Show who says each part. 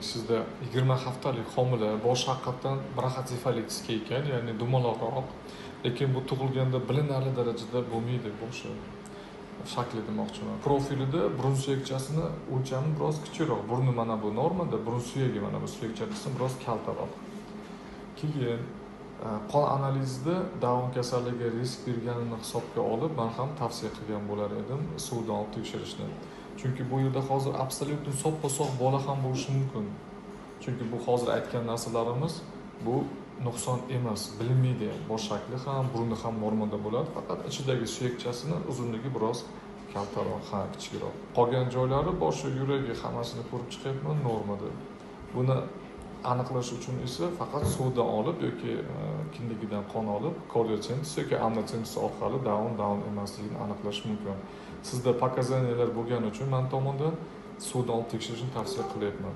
Speaker 1: sizda 20 haftalik homila boshi haqiqatdan braxatsefalitisga ekan, ya'ni dumaloqroq, lekin bu tug'ilganda bilinarli darajada bo'lmaydi boshi shakli demoqchiman. Profilida burun suyakchasini o'lchami biroz kichikroq. Burni mana bu normada, burun suyagi mana bu suyakcha qismi biroz kaltaroq. Keyin qon analizida Down kasalligiga risk berganini hisobga olib, men ham tavsiya qilgan bo'lar edim suvdan olib tekshirishni. Chunki bu yerda hozir absolyutni soppa-sog' bola ham bo'lishi mumkin. Chunki bu hozir aytgan narsalarimiz bu nuqson emas, bilinmaydi. Bosh shakli ham, burni ham normada bo'ladi, faqat ichidagi suyakchasini uzunligi biroz kaltaroq, kichikroq. Qolgan joylari, boshi, yuragi hammasini ko'rib chiqyapman normada. Buni aniqlash uchun esa faqat suvdan olib yoki kindigidan qon olib, koliocentis yoki amniocentis orqali Down emasligini aniqlash mumkin. Sizda pokazaniyalar bo'lgani uchun men tomonidan suvdan olib tekshirishni tavsiya qilyapman.